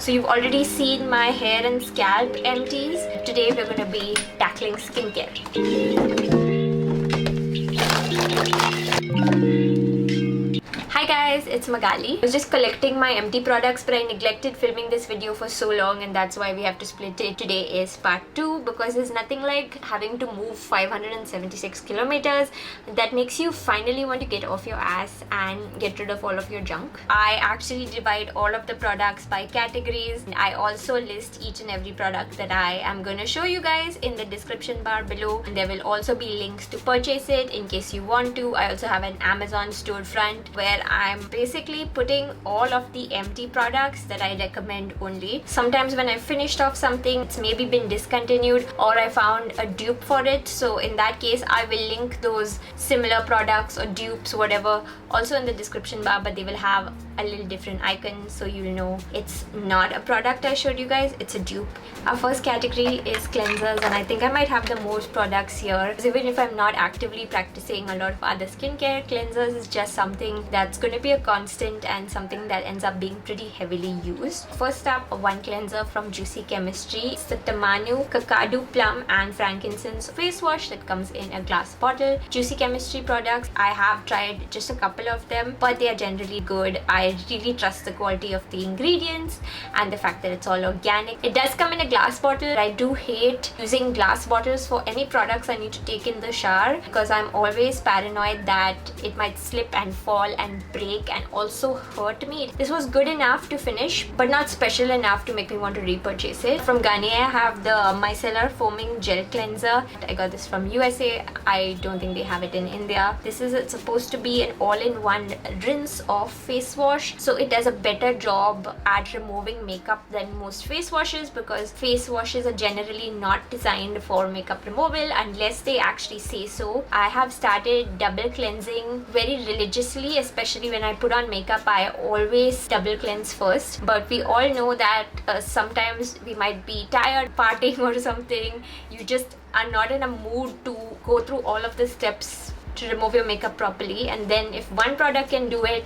So you've already seen my hair and scalp empties. Today we're going to be tackling skincare. Hi guys, it's Magali. I was just collecting my empty products, but I neglected filming this video for so long, and that's why we have to split it. Today is part 2 because there's nothing like having to move 576 kilometers that makes you finally want to get off your ass and get rid of all of your junk. I actually divide all of the products by categories. I also list each and every product that I am going to show you guys in the description bar below, and there will also be links to purchase it in case you want to. I also have an Amazon storefront where I'm basically putting all of the empty products that I recommend only. Sometimes when I finished off something, it's maybe been discontinued or I found a dupe for it, so in that case I will link those similar products or dupes, whatever, also in the description bar, but they will have a little different icon so you'll know it's not a product I showed you guys, it's a dupe. Our first category is cleansers, and I think I might have the most products here. Even if I'm not actively practicing a lot of other skincare, cleansers is just something that's going to be a constant and something that ends up being pretty heavily used. First up, one cleanser from Juicy Chemistry. It's the Tamanu, Kakadu, Plum and Frankincense face wash that comes in a glass bottle. Juicy Chemistry products, I have tried just a couple of them, but they are generally good. I really trust the quality of the ingredients and the fact that it's all organic. It does come in a glass bottle. I do hate using glass bottles for any products I need to take in the shower because I'm always paranoid that it might slip and fall and break and also hurt me. This was good enough to finish, but not special enough to make me want to repurchase it. From Garnier, I have the Micellar Foaming Gel Cleanser. I got this from USA. I don't think they have it in India. This is supposed to be an all-in-one rinse off face wash, so it does a better job at removing makeup than most face washes, because face washes are generally not designed for makeup removal unless they actually say so. I have started double cleansing very religiously, especially when I put on makeup. I always double cleanse first, but we all know that sometimes we might be tired partying or something. You just are not in a mood to go through all of the steps to remove your makeup properly, and then if one product can do it,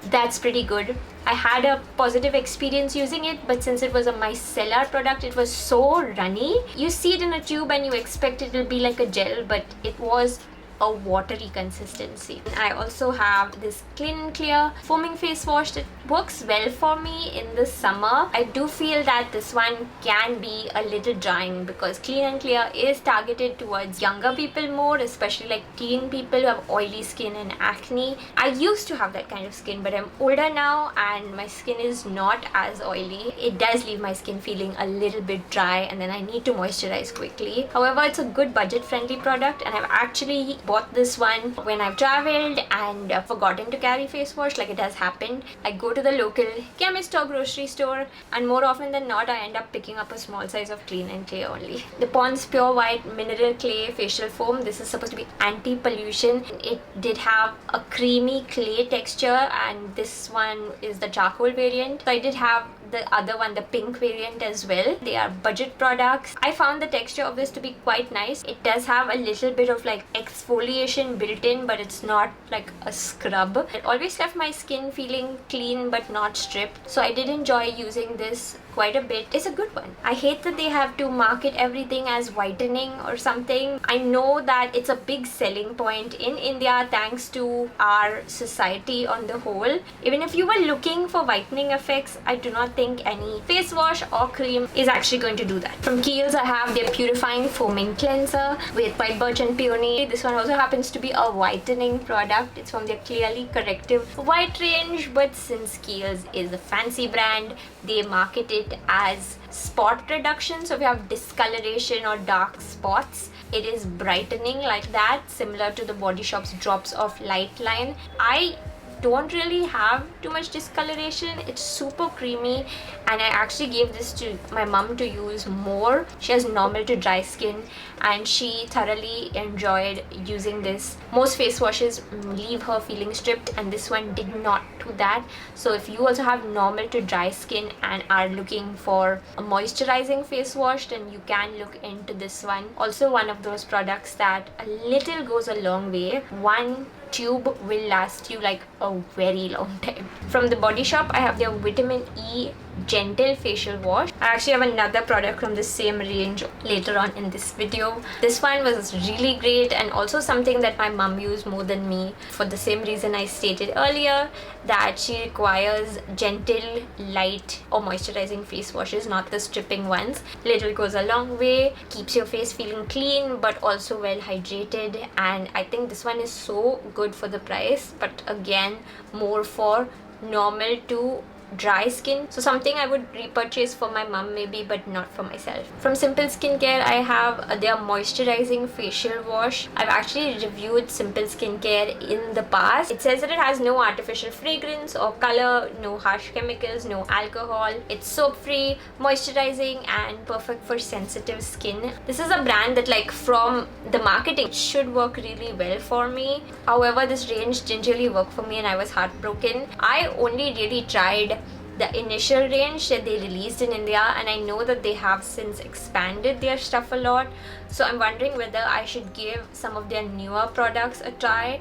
that's pretty good. I had a positive experience using it, but since it was a micellar product, it was so runny. You see it in a tube and you expect it will be like a gel, but it was a watery consistency. I also have this Clean and Clear foaming face wash that works well for me in the summer. I do feel that this one can be a little drying because Clean and Clear is targeted towards younger people more, especially like teen people who have oily skin and acne. I used to have that kind of skin, but I'm older now and my skin is not as oily. It does leave my skin feeling a little bit dry, and then I need to moisturize quickly. However, it's a good budget-friendly product, and I've actually bought this one when I've traveled and forgotten to carry face wash, like it has happened. I go to the local chemist or grocery store, and more often than not I end up picking up a small size of Clean and Clear only. The Pond's Pure White Mineral Clay Facial Foam. This is supposed to be anti-pollution. It did have a creamy clay texture, and this one is the charcoal variant. So I did have the other one, the pink variant as well. They are budget products. I found the texture of this to be quite nice. It does have a little bit of like exfoliation built in, but it's not like a scrub. It always left my skin feeling clean but not stripped, so I did enjoy using this quite a bit. It's a good one. I hate that they have to market everything as whitening or something. I know that it's a big selling point in India thanks to our society on the whole. Even if you were looking for whitening effects, I do not think any face wash or cream is actually going to do that. From Kiehl's, I have their Purifying Foaming Cleanser with white birch and peony. This one also happens to be a whitening product. It's from their Clearly Corrective white range, but since Kiehl's is a fancy brand, they market it as spot reduction. So if you have discoloration or dark spots, it is brightening like that, similar to the Body Shop's Drops of Light line. I don't really have too much discoloration. It's super creamy, and I actually gave this to my mom to use more. She has normal to dry skin and she thoroughly enjoyed using this. Most face washes leave her feeling stripped, and this one did not do that. So if you also have normal to dry skin and are looking for a moisturizing face wash, then you can look into this one. Also one of those products that a little goes a long way. One tube will last you like a very long time. From the Body Shop, I have their Vitamin E gentle facial wash. I actually have another product from the same range later on in this video. This one was really great, and also something that my mum used more than me for the same reason I stated earlier, that she requires gentle, light or moisturizing face washes, not the stripping ones. Little goes a long way, keeps your face feeling clean but also well hydrated, and I think this one is so good for the price, but again more for normal to dry skin, so something I would repurchase for my mum maybe, but not for myself. From Simple Skincare, I have their moisturizing facial wash. I've actually reviewed Simple Skincare in the past. It says that it has no artificial fragrance or color, no harsh chemicals, no alcohol. It's soap free, moisturizing, and perfect for sensitive skin. This is a brand that, like, from the marketing should work really well for me. However, this range didn't really work for me and I was heartbroken. I only really tried the initial range that they released in India, and I know that they have since expanded their stuff a lot, so I'm wondering whether I should give some of their newer products a try.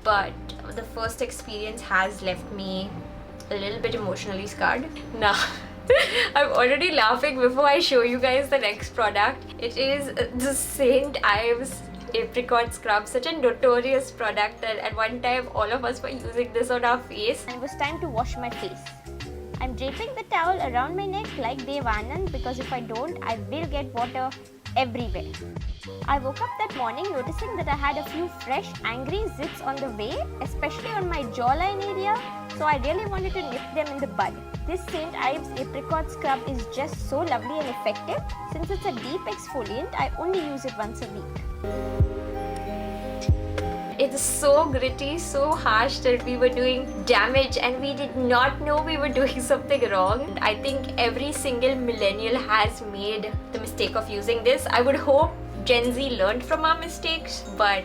But the first experience has left me a little bit emotionally scarred. Nah, I'm already laughing before I show you guys the next product. It is the St. Ives apricot scrub, such a notorious product that at one time all of us were using this on our face. It was time to wash my face. I'm draping the towel around my neck like Devanand, because if I don't, I will get water everywhere. I woke up that morning noticing that I had a few fresh angry zits on the way, especially on my jawline area, so I really wanted to nip them in the bud. This St. Ives apricot scrub is just so lovely and effective. Since it's a deep exfoliant, I only use it once a week. It's so gritty, so harsh that we were doing damage and we did not know we were doing something wrong. I think every single millennial has made the mistake of using this. I would hope Gen Z learned from our mistakes, but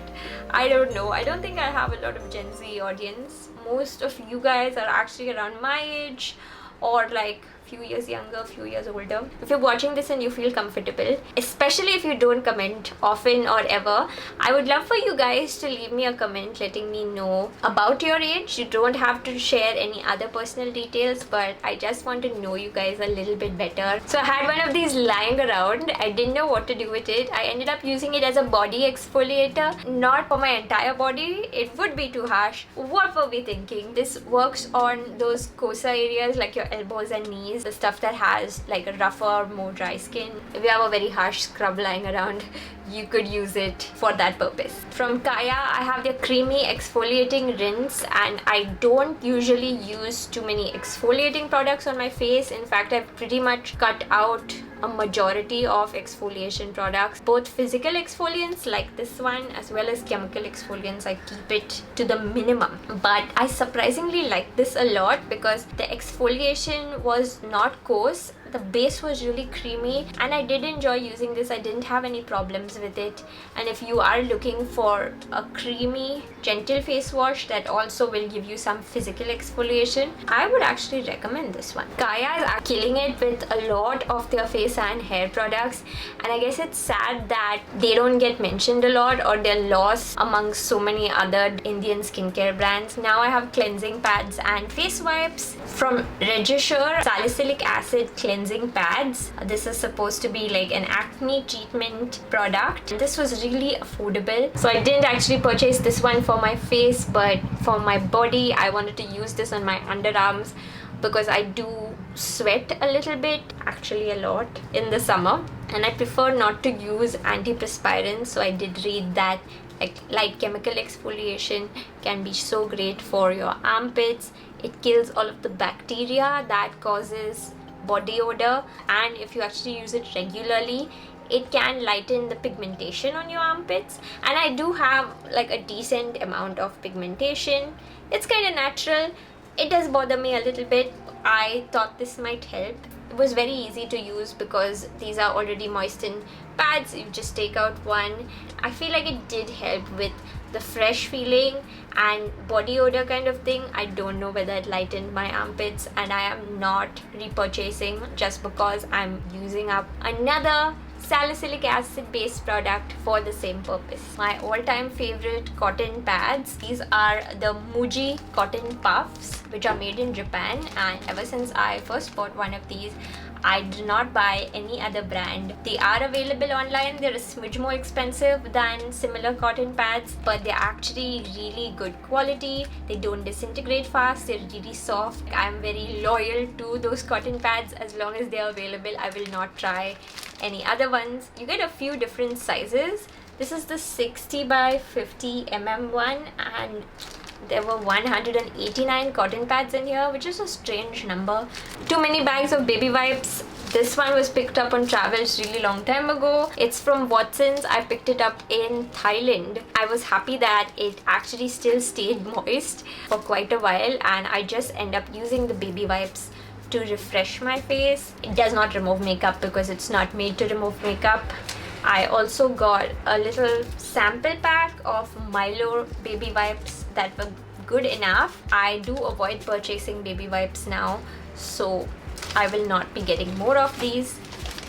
I don't know. I don't think I have a lot of Gen Z audience. Most of you guys are actually around my age, or like few years younger, few years older. If you're watching this and you feel comfortable, especially if you don't comment often or ever, I would love for you guys to leave me a comment letting me know about your age. You don't have to share any other personal details, but I just want to know you guys a little bit better. So I had one of these lying around. I didn't know what to do with it. I ended up using it as a body exfoliator, not for my entire body. It would be too harsh. What were we thinking? This works on those kosa areas like your elbows and knees, the stuff that has like a rougher, more dry skin. If you have a very harsh scrub lying around, you could use it for that purpose. From Kaya, I have their creamy exfoliating rinse, and I don't usually use too many exfoliating products on my face. In fact, I've pretty much cut out a majority of exfoliation products, both physical exfoliants like this one as well as chemical exfoliants. I keep it to the minimum, but I surprisingly like this a lot because the exfoliation was not coarse. The base was really creamy and I did enjoy using this. I didn't have any problems with it. And if you are looking for a creamy, gentle face wash that also will give you some physical exfoliation, I would actually recommend this one. Kaya is killing it with a lot of their face and hair products, and I guess it's sad that they don't get mentioned a lot or they're lost among so many other Indian skincare brands. Now I have cleansing pads and face wipes from Regissure salicylic acid cleansing pads. This is supposed to be like an acne treatment product. This was really affordable, so I didn't actually purchase this one for my face, but for my body I wanted to use this on my underarms because I do sweat a little bit, actually a lot, in the summer, and I prefer not to use antiperspirants. So I did read that like light chemical exfoliation can be so great for your armpits. It kills all of the bacteria that causes body odor, and if you actually use it regularly, it can lighten the pigmentation on your armpits. And I do have like a decent amount of pigmentation. It's kind of natural. It does bother me a little bit. I thought this might help. It was very easy to use because these are already moistened pads. You just take out one. I feel like it did help with the fresh feeling and body odor kind of thing. I don't know whether it lightened my armpits, and I am not repurchasing just because I'm using up another salicylic acid based product for the same purpose. My all-time favorite cotton pads, these are the Muji cotton puffs, which are made in Japan, and ever since I first bought one of these, I do not buy any other brand. They are available online. They're a smidge more expensive than similar cotton pads, but they're actually really good quality. They don't disintegrate fast. They're really soft. I'm very loyal to those cotton pads. As long as they're available, I will not try any other ones. You get a few different sizes. This is the 60 by 50 mm one, and there were 189 cotton pads in here, which is a strange number. Too many bags of baby wipes. This one was picked up on travels really long time ago. It's from Watson's. I picked it up in Thailand. I was happy that it actually still stayed moist for quite a while, and I just end up using the baby wipes to refresh my face. It does not remove makeup because it's not made to remove makeup. I also got a little sample pack of Milo baby wipes that were good enough. I do avoid purchasing baby wipes now, so I will not be getting more of these.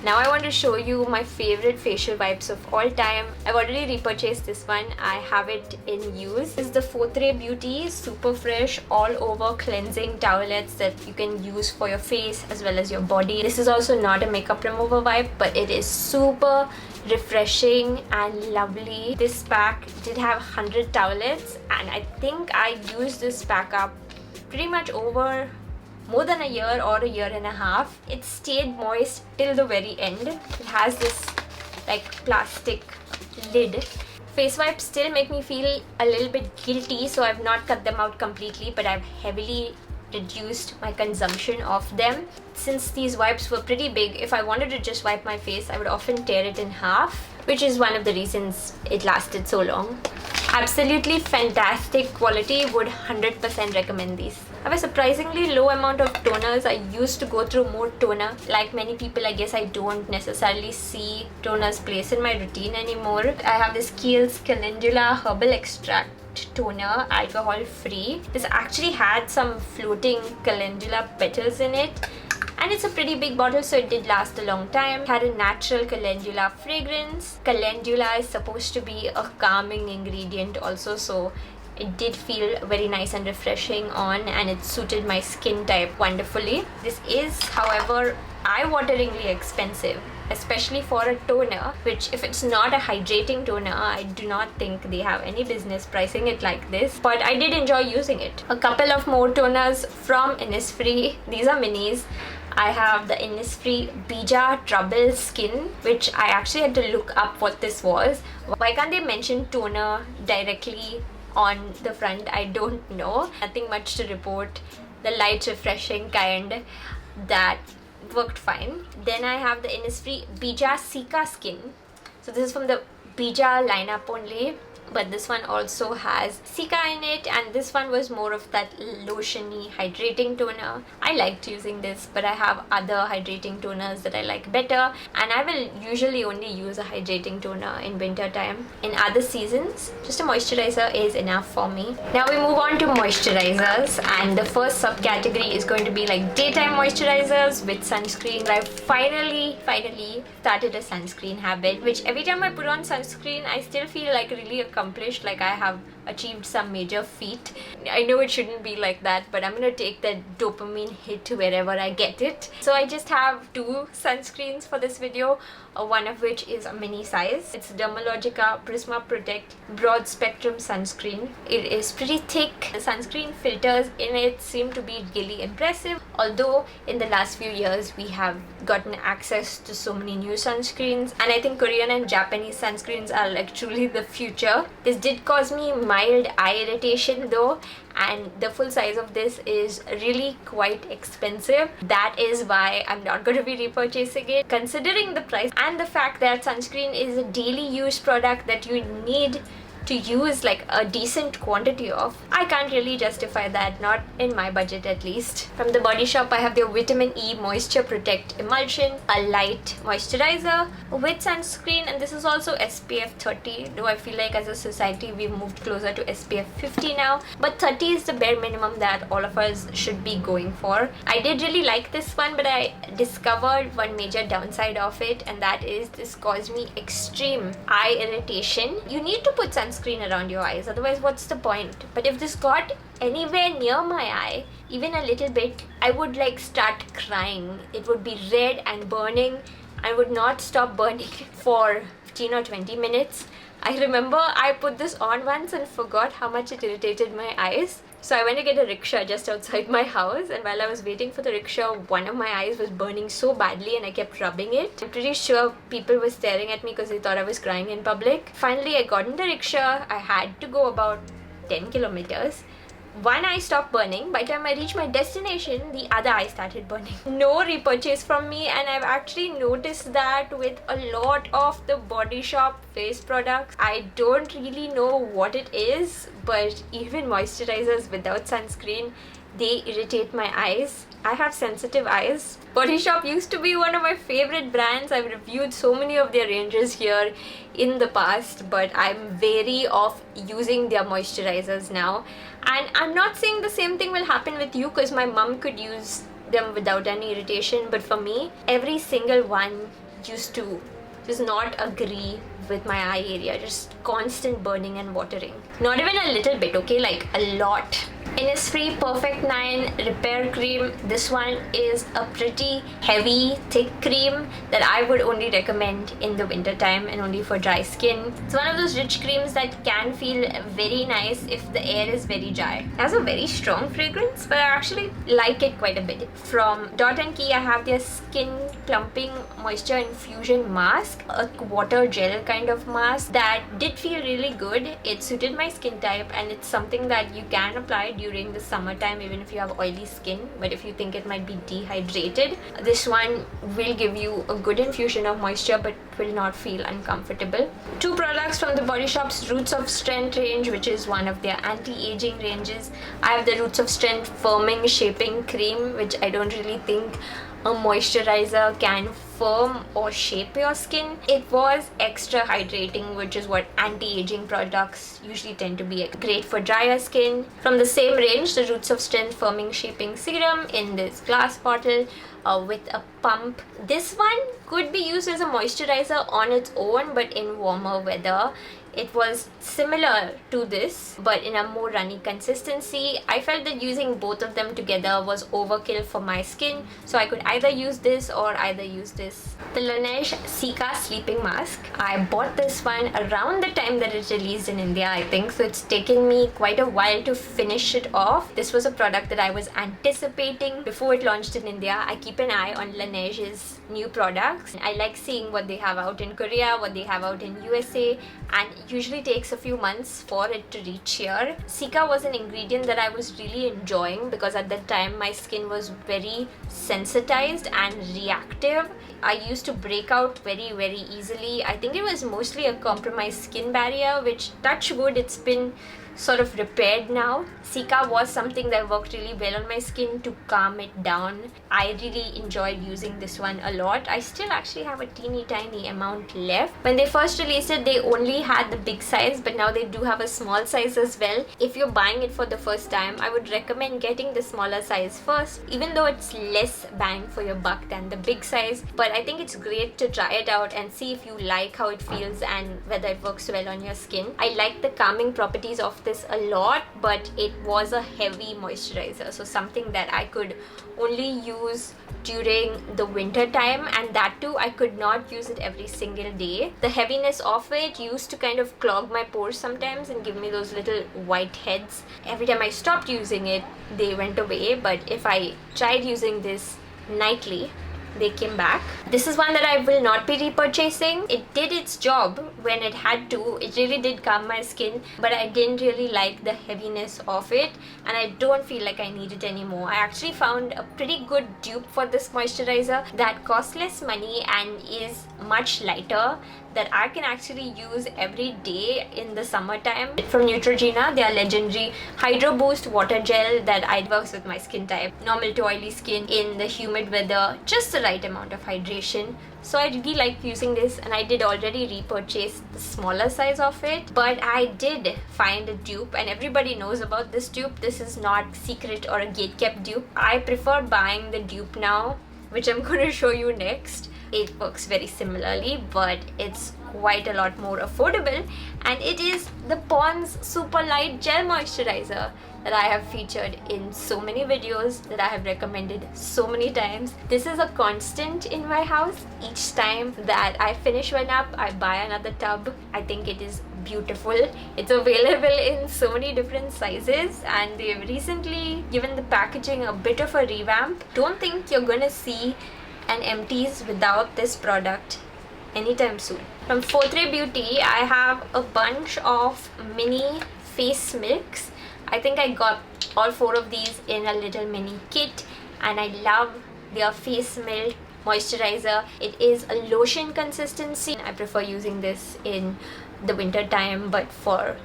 Now I want to show you my favorite facial wipes of all time. I've already repurchased this one. I have it in use. This is the ʟʟᴜ Beauty Super Fresh All Over Cleansing Towelettes that you can use for your face as well as your body. This is also not a makeup remover wipe, but it is super refreshing and lovely. This pack did have 100 towelettes, and I think I used this pack up pretty much over more than a year or a year and a half. It stayed moist till the very end. It has this like plastic lid. Face wipes still make me feel a little bit guilty, so I've not cut them out completely, but I've heavily reduced my consumption of them. Since these wipes were pretty big, if I wanted to just wipe my face, I would often tear it in half, which is one of the reasons it lasted so long. Absolutely fantastic quality. Would 100% recommend these. I have a surprisingly low amount of toners. I used to go through more toner. Like many people, I guess I don't necessarily see toner's place in my routine anymore. I have this Kiehl's Calendula Herbal Extract toner, alcohol free. This actually had some floating calendula petals in it, and it's a pretty big bottle, so it did last a long time. It had a natural calendula fragrance. Calendula is supposed to be a calming ingredient also, so it did feel very nice and refreshing on, and it suited my skin type wonderfully. This is, however, eye-wateringly expensive, especially for a toner, which if it's not a hydrating toner, I do not think they have any business pricing it like this, but I did enjoy using it. A couple of more toners from Innisfree. These are minis. I have the Innisfree Bija Trouble Skin, which I actually had to look up what this was. Why can't they mention toner directly on the front? I don't know. Nothing much to report. The light refreshing kind, that worked fine. Then I have the Innisfree Bija Cica Skin. So this is from the Bija lineup only, but this one also has cica in it, and this one was more of that lotiony hydrating toner. I liked using this, but I have other hydrating toners that I like better, and I will usually only use a hydrating toner in winter time. In other seasons, just a moisturizer is enough for me. Now we move on to moisturizers, and the first subcategory is going to be like daytime moisturizers with sunscreen. I finally started a sunscreen habit, which every time I put on sunscreen, I still feel like really accomplished, like I have achieved some major feat. I know it shouldn't be like that, but I'm gonna take that dopamine hit wherever I get it. So I just have two sunscreens for this video, one of which is a mini size. It's Dermalogica Prisma Protect Broad Spectrum Sunscreen. It is pretty thick. The sunscreen filters in it seem to be really impressive, although in the last few years we have gotten access to so many new sunscreens, and I think Korean and Japanese sunscreens are like truly the future. This did cause me mild eye irritation though, and the full size of this is really quite expensive. That is why I'm not going to be repurchasing it, considering the price and the fact that sunscreen is a daily use product that you need to use like a decent quantity of, I can't really justify that, not in my budget at least. From the Body Shop, I have their Vitamin E Moisture Protect Emulsion, a light moisturizer with sunscreen, and this is also SPF 30, though I feel like as a society we've moved closer to SPF 50 now, but 30 is the bare minimum that all of us should be going for. I did really like this one, but I discovered one major downside of it, and that is this caused me extreme eye irritation. You need to put sunscreen around your eyes, otherwise what's the point? But if this got anywhere near my eye, even a little bit, I would like start crying. It would be red and burning. I would not stop burning for 15 or 20 minutes. I remember I put this on once and forgot how much it irritated my eyes. So I went to get a rickshaw just outside my house, and while I was waiting for the rickshaw, one of my eyes was burning so badly and I kept rubbing it. I'm pretty sure people were staring at me because they thought I was crying in public. Finally, I got in the rickshaw. I had to go about 10 kilometers. One eye stopped burning. By the time I reached my destination, the other eye started burning. No repurchase from me, and I've actually noticed that with a lot of the Body Shop face products. I don't really know what it is, but even moisturizers without sunscreen, they irritate my eyes. I have sensitive eyes. Body Shop used to be one of my favorite brands. I've reviewed so many of their ranges here in the past, but I'm wary of using their moisturizers now. And I'm not saying the same thing will happen with you, because my mom could use them without any irritation, but for me, every single one used to just not agree with my eye area. Just constant burning and watering. Not even a little bit, okay? Like a lot. Innisfree Perfect 9 Repair Cream. This one is a pretty heavy, thick cream that I would only recommend in the winter time and only for dry skin. It's one of those rich creams that can feel very nice if the air is very dry. It has a very strong fragrance, but I actually like it quite a bit. From Dot & Key, I have their Skin Plumping Moisture Infusion Mask, a water gel kind of mask that did feel really good. It suited my skin type, and it's something that you can apply during the summertime even if you have oily skin, but if you think it might be dehydrated, this one will give you a good infusion of moisture but will not feel uncomfortable. Two products from the Body Shop's Roots of Strength range, which is one of their anti-aging ranges. I have the Roots of Strength Firming Shaping Cream, which I don't really think a moisturizer can firm or shape your skin. It was extra hydrating, which is what anti-aging products usually tend to be. Great for drier skin. From the same range, the Roots of Strength Firming Shaping Serum in this glass bottle with a pump. This one could be used as a moisturizer on its own, but in warmer weather. It was similar to this, but in a more runny consistency. I felt that using both of them together was overkill for my skin, so I could either use this or either use this. The Laneige Cica Sleeping Mask. I bought this one around the time that it released in India, I think, so it's taken me quite a while to finish it off. This was a product that I was anticipating before it launched in India. I keep an eye on Laneige's new products. I like seeing what they have out in Korea, what they have out in USA, and usually takes a few months for it to reach here. Cica was an ingredient that I was really enjoying because at that time my skin was very sensitized and reactive. I used to break out very easily. I think it was mostly a compromised skin barrier, which, touch wood, it's been sort of repaired now. Cica was something that worked really well on my skin to calm it down. I really enjoyed using this one a lot. I still actually have a teeny tiny amount left. When they first released it, they only had the big size, but now they do have a small size as well. If you're buying it for the first time, I would recommend getting the smaller size first, even though it's less bang for your buck than the big size. But I think it's great to try it out and see if you like how it feels and whether it works well on your skin. I like the calming properties of this a lot, but it was a heavy moisturizer, so something that I could only use during the winter time, and that too I could not use it every single day. The heaviness of it used to kind of clog my pores sometimes and give me those little white heads. Every time I stopped using it, they went away, but if I tried using this nightly, they came back. This is one that I will not be repurchasing. It did its job when it had to. It really did calm my skin, but I didn't really like the heaviness of it, and I don't feel like I need it anymore. I actually found a pretty good dupe for this moisturizer that costs less money and is much lighter, that I can actually use every day in the summertime. From Neutrogena, their legendary Hydro Boost Water Gel that works with my skin type. Normal to oily skin in the humid weather, just the right amount of hydration. So I really like using this, and I did already repurchase the smaller size of it, but I did find a dupe, and everybody knows about this dupe. This is not secret or a gate-kept dupe. I prefer buying the dupe now, which I'm going to show you next. It works very similarly, but it's quite a lot more affordable, and it is the Pond's Super Light Gel Moisturizer that I have featured in so many videos, that I have recommended so many times. This is a constant in my house. Each time that I finish one up, I buy another tub. I think it is beautiful. It's available in so many different sizes, and they've recently given the packaging a bit of a revamp. Don't think you're gonna see an empties without this product anytime soon. From ʟᴜᴜ Beauty, I have a bunch of mini face milks. I think I got all 4 of these in a little mini kit, and I love their face milk moisturizer. It is a lotion consistency. I prefer using this in the winter time, but for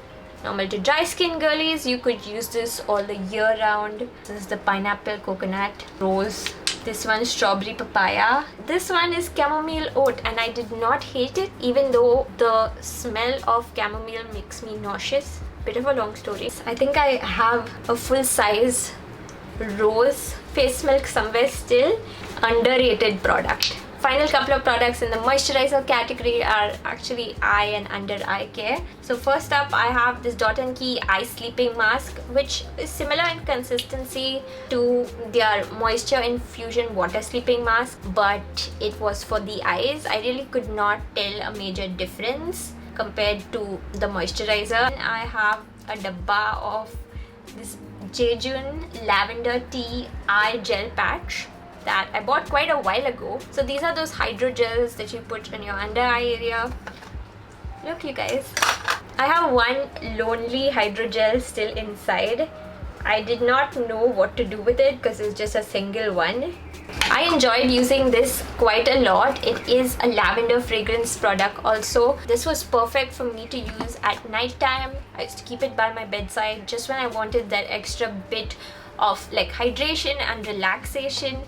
normal to dry skin girlies, you could use this all the year round. This is the pineapple coconut rose. This one is strawberry papaya. This one is chamomile oat, and I did not hate it, even though the smell of chamomile makes me nauseous. Bit of a long story. I think I have a full size rose face milk somewhere still. Underrated product. Final couple of products in the moisturizer category are actually eye and under eye care. So first up, I have this Dot & Key eye sleeping mask, which is similar in consistency to their moisture infusion water sleeping mask, but it was for the eyes. I really could not tell a major difference compared to the moisturizer. I have a dabba of this ʟʌᴜᴜ lavender tea eye gel patch that I bought quite a while ago. So these are those hydrogels that you put in your under eye area. Look, you guys, I have one lonely hydrogel still inside. I did not know what to do with it because it's just a single one. I enjoyed using this quite a lot. It is a lavender fragrance product also. This was perfect for me to use at night time. I used to keep it by my bedside just when I wanted that extra bit of like hydration and relaxation.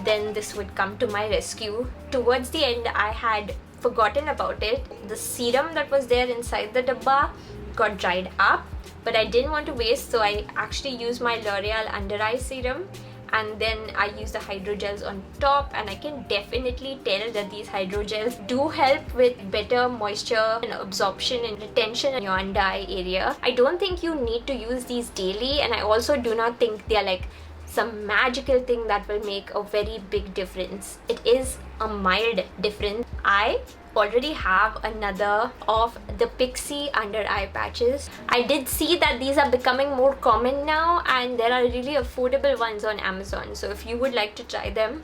Then this would come to my rescue. Towards the end, I had forgotten about it. The serum that was there inside the dabba got dried up, but I didn't want to waste, so I actually used my L'Oreal under eye serum, and then I use the hydrogels on top, and I can definitely tell that these hydrogels do help with better moisture and absorption and retention in your under eye area. I don't think you need to use these daily, and I also do not think they're like some magical thing that will make a very big difference. It is a mild difference. I already have another of the Pixie under eye patches. I did see that these are becoming more common now, and there are really affordable ones on Amazon. So if you would like to try them,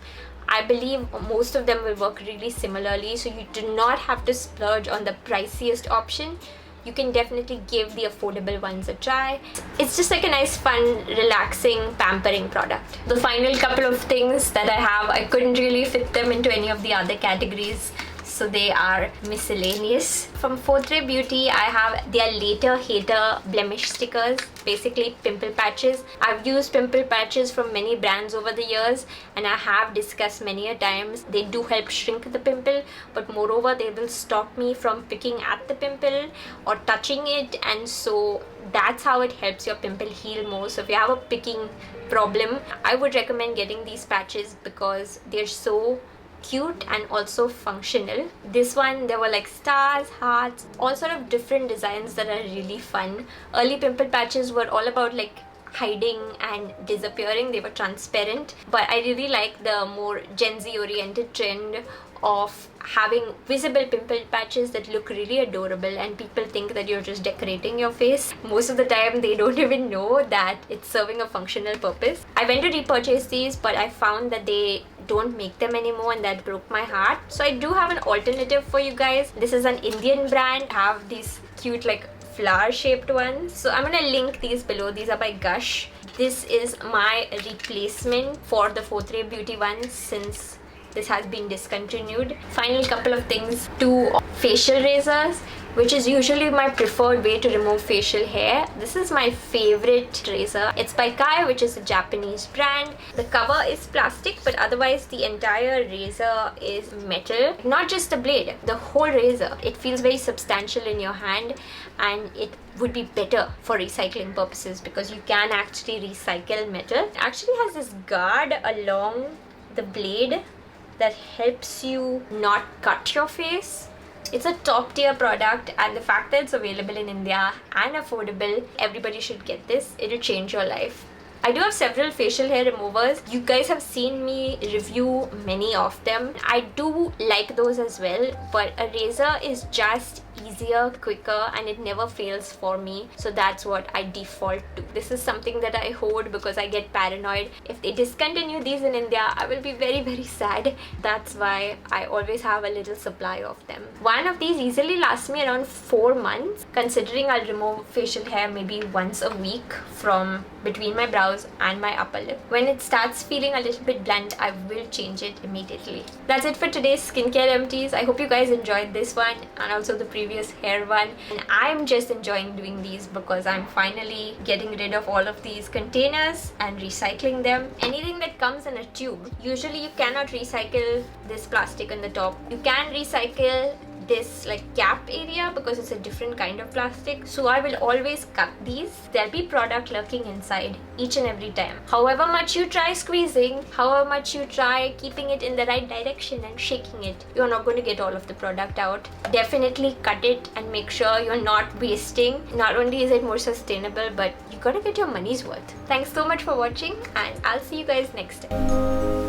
I believe most of them will work really similarly, so you do not have to splurge on the priciest option. You can definitely give the affordable ones a try. It's just like a nice, fun, relaxing, pampering product. The final couple of things that I have, I couldn't really fit them into any of the other categories, so they are miscellaneous. From ʟᴜᴜ Beauty, I have their Later Hater blemish stickers, basically pimple patches. I've used pimple patches from many brands over the years, and I have discussed many a times. They do help shrink the pimple, but moreover, they will stop me from picking at the pimple or touching it, and so that's how it helps your pimple heal more. So if you have a picking problem, I would recommend getting these patches because they're so cute and also functional. This one, there were like stars, hearts, all sort of different designs that are really fun. Early pimple patches were all about like hiding and disappearing. They were transparent, but I really like the more Gen Z oriented trend of having visible pimple patches that look really adorable, and people think that you're just decorating your face. Most of the time they don't even know that it's serving a functional purpose. I went to repurchase these, but I found that they don't make them anymore, and that broke my heart. So I do have an alternative for you guys. This is an Indian brand. I have these cute like flower shaped ones. So I'm gonna link these below. These are by Gush. This is my replacement for the ⴑ Beauty ones since this has been discontinued. Final couple of things. 2 facial razors, which is usually my preferred way to remove facial hair. This is my favorite razor. It's by Kai, which is a Japanese brand. The cover is plastic, but otherwise the entire razor is metal. Not just the blade, the whole razor. It feels very substantial in your hand, and it would be better for recycling purposes because you can actually recycle metal. It actually has this guard along the blade that helps you not cut your face. It's a top tier product, and the fact that it's available in India and affordable, everybody should get this. It'll change your life. I do have several facial hair removers. You guys have seen me review many of them. I do like those as well, but a razor is just easier, quicker, and it never fails for me. So that's what I default to. This is something that I hoard because I get paranoid. If they discontinue these in India, I will be very, very sad. That's why I always have a little supply of them. One of these easily lasts me around 4 months, considering I'll remove facial hair maybe once a week from between my brows and my upper lip. When it starts feeling a little bit blunt, I will change it immediately. That's it for today's skincare empties. I hope you guys enjoyed this one and also the previous hair one. And I'm just enjoying doing these because I'm finally getting rid of all of these containers and recycling them. Anything that comes in a tube, usually you cannot recycle this plastic on the top. You can recycle this like cap area because it's a different kind of plastic. So I will always cut these. There'll be product lurking inside each and every time. However much you try squeezing, however much you try keeping it in the right direction and shaking it, you're not going to get all of the product out. Definitely cut it and make sure you're not wasting. Not only is it more sustainable, but you gotta get your money's worth. Thanks so much for watching, and I'll see you guys next time.